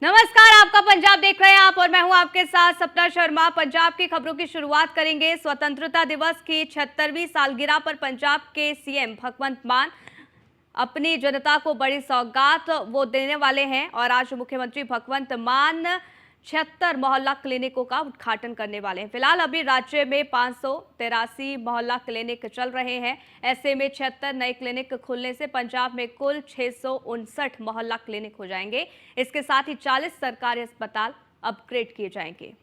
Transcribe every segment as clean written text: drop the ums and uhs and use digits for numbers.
नमस्कार, आपका पंजाब देख रहे हैं आप और मैं हूं आपके साथ सपना शर्मा। पंजाब की खबरों की शुरुआत करेंगे। स्वतंत्रता दिवस की 76वीं सालगिरह पर पंजाब के सीएम भगवंत मान अपनी जनता को बड़ी सौगात वो देने वाले हैं और आज मुख्यमंत्री भगवंत मान 76 मोहल्ला क्लिनिकों का उद्घाटन करने वाले हैं। फिलहाल अभी राज्य में 583 मोहल्ला क्लिनिक चल रहे हैं। ऐसे में 76 नए क्लिनिक खुलने से पंजाब में कुल 659 मोहल्ला क्लिनिक हो जाएंगे। इसके साथ ही 40 सरकारी अस्पताल अपग्रेड किए जाएंगे।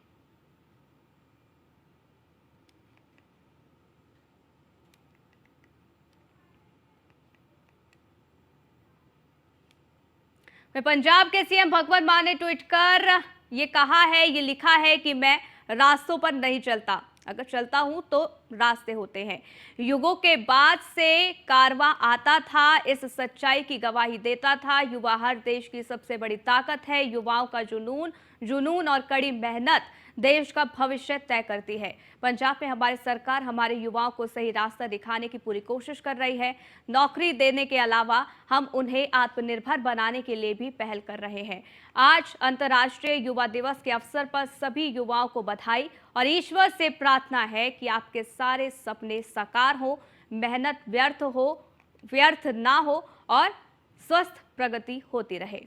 पंजाब के सीएम भगवंत मान ने ट्वीट कर ये कहा है, ये लिखा है कि मैं रास्तों पर नहीं चलता, अगर चलता हूं तो रास्ते होते हैं। युगों के बाद से कारवां आता था, इस सच्चाई की गवाही देता था। युवा हर देश की सबसे बड़ी ताकत है। युवाओं का जुनून और कड़ी मेहनत देश का भविष्य तय करती है। पंजाब में हमारी सरकार हमारे युवाओं को सही रास्ता दिखाने की पूरी कोशिश कर रही है। नौकरी देने के अलावा हम उन्हें आत्मनिर्भर बनाने के लिए भी पहल कर रहे हैं। आज अंतर्राष्ट्रीय युवा दिवस के अवसर पर सभी युवाओं को बधाई और ईश्वर से प्रार्थना है कि आपके सारे सपने साकार हो, मेहनत व्यर्थ ना हो और स्वस्थ प्रगति होती रहे।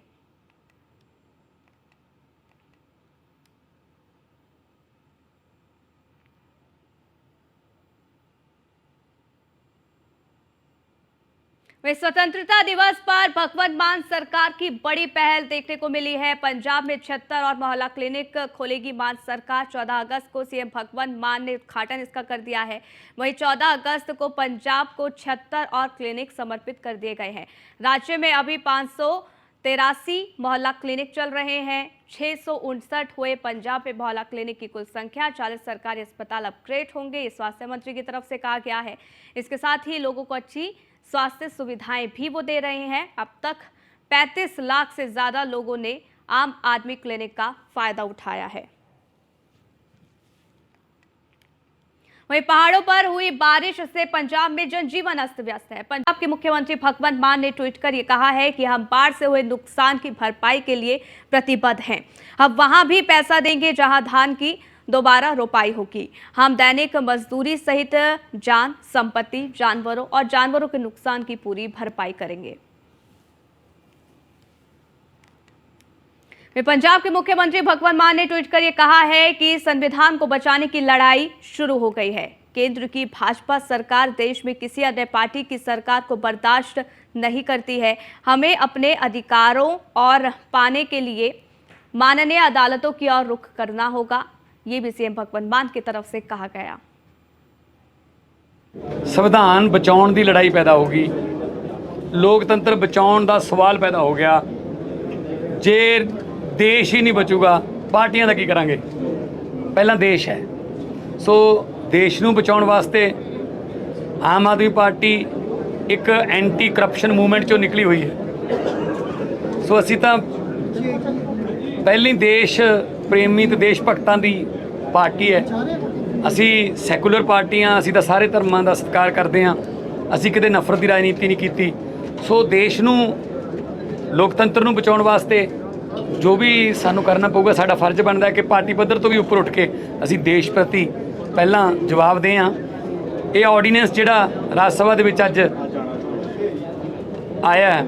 स्वतंत्रता दिवस पर भगवंत मान सरकार की बड़ी पहल देखने को मिली है। पंजाब में 76 और मोहल्ला क्लिनिक खोलेगी मान सरकार। 14 अगस्त को सीएम भगवंत मान ने उद्घाटन इसका कर दिया है। वहीं 14 अगस्त को पंजाब को 76 और क्लिनिक समर्पित कर दिए गए हैं। राज्य में अभी 583 मोहल्ला क्लिनिक चल रहे हैं। 659 हुए पंजाब में मोहल्ला क्लिनिक की कुल संख्या। 40 सरकारी अस्पताल अपग्रेड होंगे, ये स्वास्थ्य मंत्री की तरफ से कहा गया है। इसके साथ ही लोगों को अच्छी स्वास्थ्य सुविधाएं भी वो दे रहे हैं। अब तक 35 लाख से ज्यादा लोगों ने आम आदमी क्लिनिक का फायदा उठाया है। वहीं पहाड़ों पर हुई बारिश से पंजाब में जनजीवन अस्त व्यस्त है। पंजाब के मुख्यमंत्री भगवंत मान ने ट्वीट कर ये कहा है कि हम बाढ़ से हुए नुकसान की भरपाई के लिए प्रतिबद्ध हैं। हम वहां भी पैसा देंगे जहां धान की दोबारा रोपाई होगी। हम दैनिक मजदूरी सहित जान, संपत्ति, जानवरों के नुकसान की पूरी भरपाई करेंगे। पंजाब के मुख्यमंत्री भगवंत मान ने ट्वीट कर यह कहा है कि संविधान को बचाने की लड़ाई शुरू हो गई है। केंद्र की भाजपा सरकार देश में किसी अन्य पार्टी की सरकार को बर्दाश्त नहीं करती है। हमें अपने अधिकारों और पाने के लिए माननीय अदालतों की ओर रुख करना होगा, ये भी सीएम भगवंत मान की तरफ से कहा गया। संविधान बचाने की लड़ाई पैदा होगी, लोकतंत्र बचाने का सवाल पैदा हो गया। जे देश ही नहीं बचूगा, पार्टियां दा की करांगे? पहला देश है। सो देश नूं बचाउण वास्ते आम आदमी पार्टी एक एंटी करप्शन मूवमेंट चों निकली हुई है। सो असीं तां पहली देश प्रेमी ते देश भगतां दी पार्टी है। असी सैकुलर पार्टी हाँ, असी तां सारे धर्मां दा सत्कार करते हाँ। असी किते नफरत की राजनीति नहीं की। सो देश नूं, लोकतंत्र नूं बचाउण वास्ते जो भी सानू करना पऊगा, साडा फर्ज बनता है कि पार्टी पद्धर तो भी उपर उठ के असी देश प्रति पहला जवाब दें। हाँ, ये ऑर्डीनेंस जिहड़ा राज सभा दे विच अज आया है,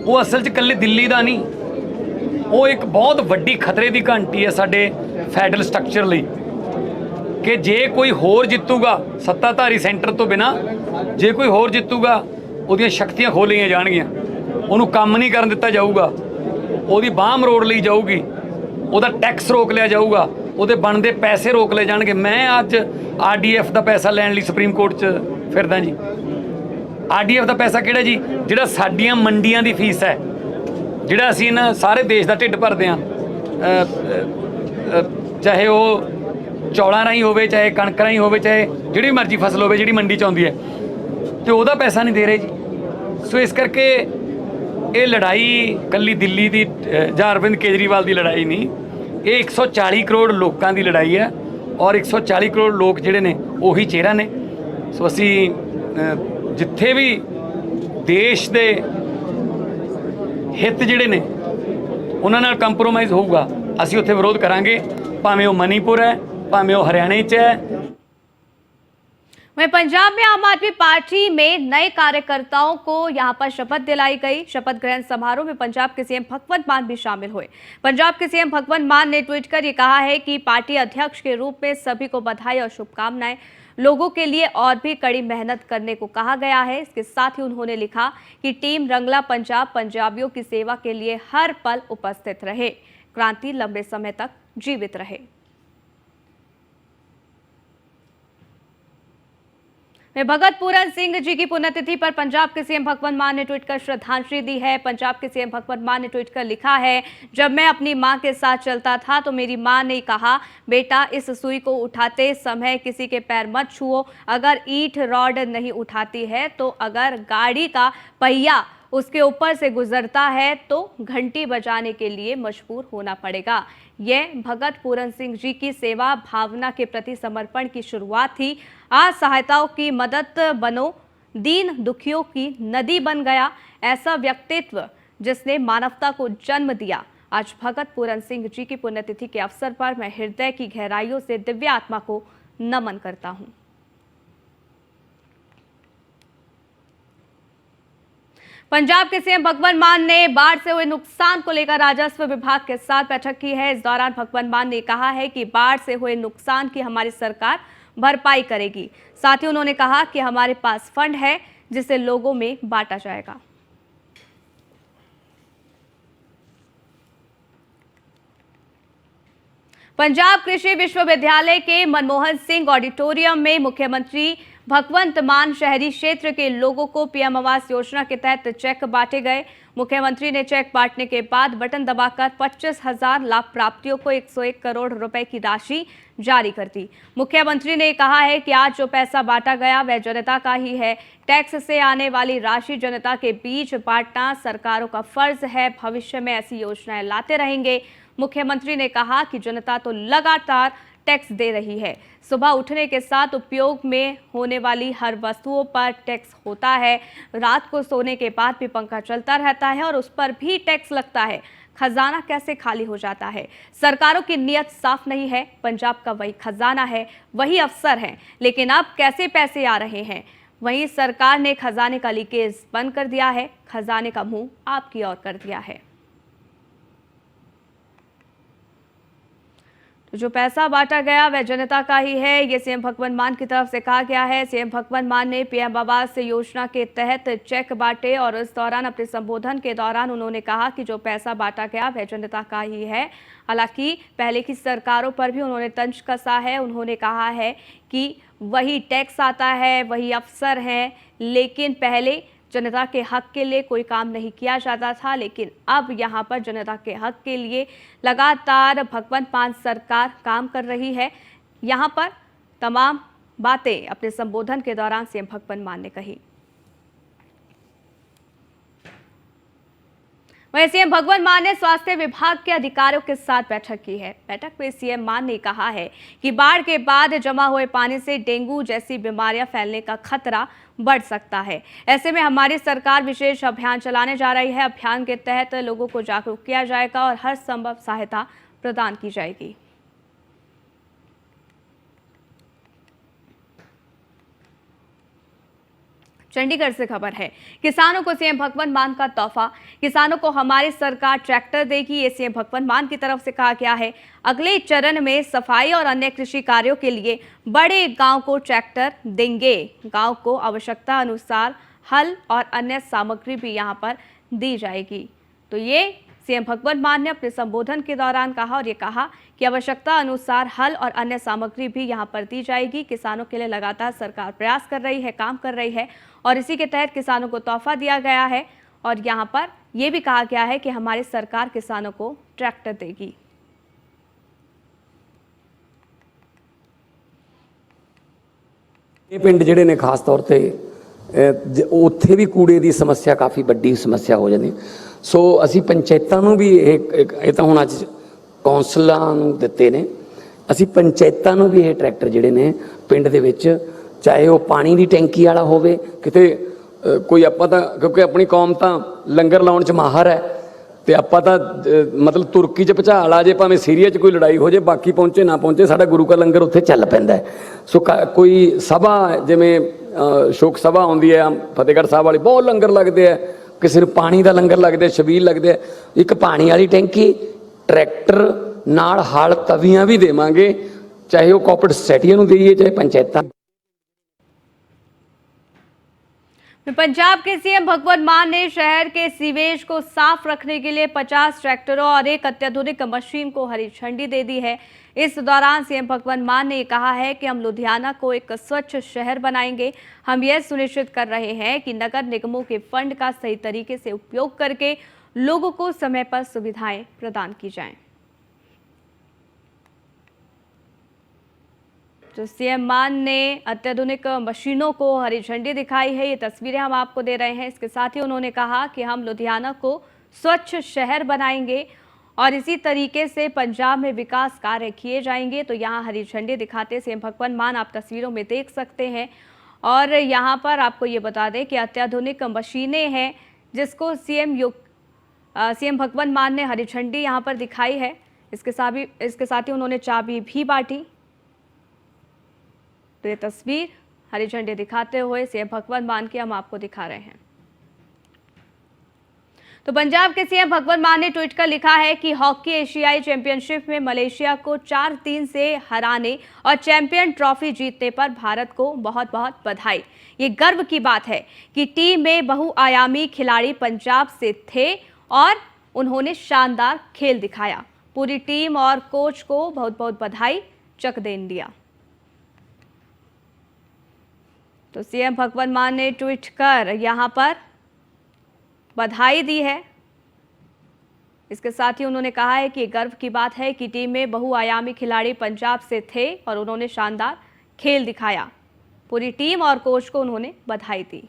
वो असल च कल्ले दिल्ली दा नहीं, वो एक बहुत वड्डी खतरे की घंटी है साडे फैडरल स्ट्रक्चर लई कि जे कोई होर जितूगा सत्ताधारी सेंटर तो बिना, जे कोई होर जितूगा उहदियां शक्तियां खो लईआं जाणगीआं, उहनूं काम नहीं करन दित्ता जाऊगा, उहदी बांह मरोड़ लई जाऊगी, उहदा टैक्स रोक लिया जाऊगा, उहदे बनदे पैसे रोक ले जाणगे। मैं अज RDF का पैसा लैण लई सुप्रीम कोर्ट च फिरदा जी। RDF का पैसा किहड़ा जी? जिहड़ा साडीआं मंडियां दी फीस है, जिहड़ा असीं इन्हां सारे देश का ढिड भरदे हां, चाहे वो चौलां राहीं होवे, चाहे कणक राहीं होवे, चाहे जिहड़ी मर्जी फसल होवे जिहड़ी मंडी च आउंदी है, ते उहदा पैसा नहीं दे रहे जी। सो इस करके ये लड़ाई कल्ली दिल्ली की जां अरविंद केजरीवाल की लड़ाई नहीं, ये 140 करोड़ लोगों की लड़ाई है और 140 करोड़ लोग जिहड़े ने उही चेहरा ने। सो असी जिथे भी देश दे हित जिहड़े ने ਉਹਨਾਂ ਨਾਲ ਕੰਪਰੋਮਾਈਜ਼ ਹੋਊਗਾ, ਅਸੀਂ ਉੱਥੇ ਵਿਰੋਧ ਕਰਾਂਗੇ, ਭਾਵੇਂ ਉਹ ਮਨੀपुਰ ਹੈ, ਭਾਵੇਂ ਉਹ हरियाणा 'ਚ है। वहीं पंजाब में आम आदमी पार्टी में नए कार्यकर्ताओं को यहां पर शपथ दिलाई गई। शपथ ग्रहण समारोह में पंजाब के सीएम भगवंत मान भी शामिल हुए। पंजाब के सीएम भगवंत मान ने ट्वीट कर ये कहा है कि पार्टी अध्यक्ष के रूप में सभी को बधाई और शुभकामनाएं। लोगों के लिए और भी कड़ी मेहनत करने को कहा गया है। इसके साथ ही उन्होंने लिखा कि टीम रंगला पंजाब पंजाबियों की सेवा के लिए हर पल उपस्थित रहे, क्रांति लंबे समय तक जीवित रहे। भगत पूरन सिंह जी की पुण्यतिथि पर पंजाब के सीएम भगवंत मान ने ट्वीट कर श्रद्धांजलि दी है। पंजाब के सीएम भगवंत मान ने ट्वीट कर लिखा है, जब मैं अपनी मां के साथ चलता था तो मेरी मां ने कहा, बेटा इस सुई को उठाते समय किसी के पैर मत छुओ, अगर ईंट रॉड नहीं उठाती है तो अगर गाड़ी का पहिया उसके ऊपर से गुजरता है तो घंटी बजाने के लिए मजबूर होना पड़ेगा। यह भगत पूरन सिंह जी की सेवा भावना के प्रति समर्पण की शुरुआत थी। आज सहायताओं की मदद बनो, दीन दुखियों की नदी बन गया, ऐसा व्यक्तित्व जिसने मानवता को जन्म दिया। आज भगत पूरन सिंह जी की पुण्यतिथि के अवसर पर मैं हृदय की गहराइयों से दिव्य आत्मा को नमन करता हूं। पंजाब के सीएम भगवंत मान ने बाढ़ से हुए नुकसान को लेकर राजस्व विभाग के साथ बैठक की है। इस दौरान भगवंत मान ने कहा है कि बाढ़ से हुए नुकसान की हमारी सरकार भरपाई करेगी। साथ ही उन्होंने कहा कि हमारे पास फंड है जिसे लोगों में बांटा जाएगा। पंजाब कृषि विश्वविद्यालय के मनमोहन सिंह ऑडिटोरियम में मुख्यमंत्री भगवंत मान शहरी क्षेत्र के लोगों को पीएम आवास योजना के तहत चेक बांटे गए। मुख्यमंत्री ने चेक बांटने के बाद बटन दबाकर 25,000 लाभ प्राप्तियों को 101 करोड़ रुपए की राशि जारी कर दी। मुख्यमंत्री ने कहा है कि आज जो पैसा बांटा गया वह जनता का ही है। टैक्स से आने वाली राशि जनता के बीच बांटना सरकारों का फर्ज है। भविष्य में ऐसी योजनाएं लाते रहेंगे। मुख्यमंत्री ने कहा कि जनता तो लगातार टैक्स दे रही है। सुबह उठने के साथ उपयोग में होने वाली हर वस्तुओं पर टैक्स होता है। रात को सोने के बाद भी पंखा चलता रहता है और उस पर भी टैक्स लगता है। खजाना कैसे खाली हो जाता है? सरकारों की नीयत साफ नहीं है। पंजाब का वही खजाना है, वही अफसर हैं, लेकिन अब कैसे पैसे आ रहे हैं? वहीं सरकार ने खजाने का लीकेज बंद कर दिया है। खजाने का मुंह आपकी ओर कर दिया है। जो पैसा बांटा गया वह जनता का ही है, ये सीएम भगवंत मान की तरफ से कहा गया है। सीएम भगवंत मान ने पीएम आवास योजना के तहत चेक बांटे और इस दौरान अपने संबोधन के दौरान उन्होंने कहा कि जो पैसा बांटा गया वह जनता का ही है। हालांकि पहले की सरकारों पर भी उन्होंने तंज कसा है। उन्होंने कहा है कि वही टैक्स आता है, वही अफसर हैं, लेकिन पहले जनता के हक के लिए कोई काम नहीं किया जाता था, लेकिन अब यहाँ पर जनता के हक के लिए लगातार भगवंत मान सरकार काम कर रही है। यहाँ पर तमाम बातें अपने संबोधन के दौरान सीएम भगवंत मान ने कही। वहीं सीएम भगवंत मान ने स्वास्थ्य विभाग के अधिकारियों के साथ बैठक की है। बैठक में सीएम मान ने कहा है कि बाढ़ के बाद जमा हुए पानी से डेंगू जैसी बीमारियां फैलने का खतरा बढ़ सकता है। ऐसे में हमारी सरकार विशेष अभियान चलाने जा रही है। अभियान के तहत लोगों को जागरूक किया जाएगा और हर संभव सहायता प्रदान की जाएगी। चंडीगढ़ से खबर है, किसानों को सीएम भगवंत मान का तोहफा। किसानों को हमारी सरकार ट्रैक्टर देगी, ये सीएम भगवंत मान की तरफ से कहा गया है। अगले चरण में सफाई और अन्य कृषि कार्यों के लिए बड़े गांव को ट्रैक्टर देंगे। गांव को आवश्यकता अनुसार हल और अन्य सामग्री भी यहां पर दी जाएगी। तो ये सीएम भगवंत मान ने अपने संबोधन के दौरान कहा और ये कहा कि आवश्यकता अनुसार हल और अन्य सामग्री भी यहां पर दी जाएगी। किसानों के लिए लगातार सरकार प्रयास कर रही है, काम कर रही है और इसी के तहत किसानों को तोहफा दिया गया है। और यहां पर यह भी कहा गया है कि हमारी सरकार किसानों को ट्रैक्टर देगी। ਇਹ ਪਿੰਡ ਜਿਹੜੇ ਨੇ ਖਾਸ ਤੌਰ ਤੇ ਉੱਥੇ ਵੀ ਕੂੜੇ ਦੀ ਸਮੱਸਿਆ ਕਾਫੀ ਵੱਡੀ ਸਮੱਸਿਆ ਹੋ ਜਾਂਦੀ। ਸੋ ਅਸੀਂ ਪੰਚਾਇਤਾਂ ਨੂੰ ਵੀ ਇਹ ਤਾਂ ਹੁਣ ਅੱਜ ਕੌਂਸਲਾਂ ਨੂੰ ਦਿੱਤੇ ਨੇ, ਅਸੀਂ ਪੰਚਾਇਤਾਂ ਨੂੰ ਵੀ ਇਹ ਟਰੈਕਟਰ ਜਿਹੜੇ ਨੇ ਪਿੰਡ ਦੇ ਵਿੱਚ, ਚਾਹੇ ਉਹ ਪਾਣੀ ਦੀ ਟੈਂਕੀ ਵਾਲਾ ਹੋਵੇ, ਕਿਤੇ ਕੋਈ ਆਪਾਂ ਤਾਂ ਕਿਉਂਕਿ ਆਪਣੀ ਕੌਮ ਤਾਂ ਲੰਗਰ ਲਾਉਣ 'ਚ ਮਾਹਰ ਹੈ, ਤੇ ਆਪਾਂ ਤਾਂ ਮਤਲਬ ਤੁਰਕੀ 'ਚ ਭੁਚਾਲ ਆ ਜੇ, ਭਾਵੇਂ ਸੀਰੀਆ 'ਚ ਕੋਈ ਲੜਾਈ ਹੋ ਜੇ, ਬਾਕੀ ਪਹੁੰਚੇ ਨਾ ਪਹੁੰਚੇ, ਸਾਡਾ ਗੁਰੂ ਕਾ ਲੰਗਰ ਉੱਥੇ ਚੱਲ ਪੈਂਦਾ ਹੈ। ਸੋ ਕੋਈ ਸਭਾ ਜਿਵੇਂ ਸ਼ੋਕ ਸਭਾ ਆਉਂਦੀ ਹੈ ਫਤਿਹਗੜ੍ਹ ਸਾਹਿਬ ਵਾਲੀ, ਬਹੁਤ ਲੰਗਰ ਲੱਗਦੇ ਆ, ਕਿਸੇ ਨੂੰ ਪਾਣੀ ਦਾ ਲੰਗਰ ਲੱਗਦੇ, ਛਬੀਲ ਲੱਗਦੇ ਆ, ਇੱਕ ਪਾਣੀ ਵਾਲੀ ਟੈਂਕੀ, ਟਰੈਕਟਰ ਨਾਲ ਹਲ ਤਵੀਆਂ ਵੀ ਦੇਵਾਂਗੇ, ਚਾਹੇ ਉਹ ਕੋਆਪਰੇਟਿਵ ਸੋਸਾਇਟੀਆਂ ਨੂੰ ਦੇਈਏ, ਚਾਹੇ ਪੰਚਾयਤਾਂ। पंजाब के सीएम भगवंत मान ने शहर के सीवेज को साफ रखने के लिए 50 ट्रैक्टरों और एक अत्याधुनिक मशीन को हरी झंडी दे दी है। इस दौरान सीएम भगवंत मान ने कहा है कि हम लुधियाना को एक स्वच्छ शहर बनाएंगे। हम यह सुनिश्चित कर रहे हैं कि नगर निगमों के फंड का सही तरीके से उपयोग करके लोगों को समय पर सुविधाएं प्रदान की जाएं। तो सीएम मान ने अत्याधुनिक मशीनों को हरी झंडी दिखाई है। ये तस्वीरें हम आपको दे रहे हैं। इसके साथ ही उन्होंने कहा कि हम लुधियाना को स्वच्छ शहर बनाएंगे और इसी तरीके से पंजाब में विकास कार्य किए जाएंगे। तो यहाँ हरी झंडी दिखाते सीएम भगवंत मान आप तस्वीरों में देख सकते हैं। और यहाँ पर आपको ये बता दें कि अत्याधुनिक मशीनें हैं जिसको सीएम भगवंत मान ने हरी झंडी यहाँ पर दिखाई है। इसके साथ ही उन्होंने चाबी भी बांटी। तो ये तस्वीर हरी झंडी दिखाते हुए सीएम भगवंत मान की हम आपको दिखा रहे हैं। तो पंजाब के सीएम भगवंत मान ने ट्वीट कर लिखा है कि हॉकी एशियाई चैंपियनशिप में मलेशिया को 4-3 से हराने और चैंपियन ट्रॉफी जीतने पर भारत को बहुत बहुत बधाई। ये गर्व की बात है कि टीम में बहुआयामी खिलाड़ी पंजाब से थे और उन्होंने शानदार खेल दिखाया। पूरी टीम और कोच को बहुत बहुत बधाई। चक दे इंडिया। तो सीएम भगवंत मान ने ट्वीट कर यहां पर बधाई दी है। इसके साथ ही उन्होंने कहा है कि गर्व की बात है कि टीम में बहुआयामी खिलाड़ी पंजाब से थे और उन्होंने शानदार खेल दिखाया। पूरी टीम और कोच को उन्होंने बधाई दी।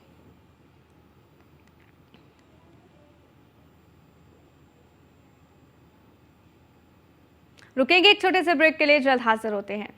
रुकेंगे एक छोटे से ब्रेक के लिए, जल्द हाजिर होते हैं।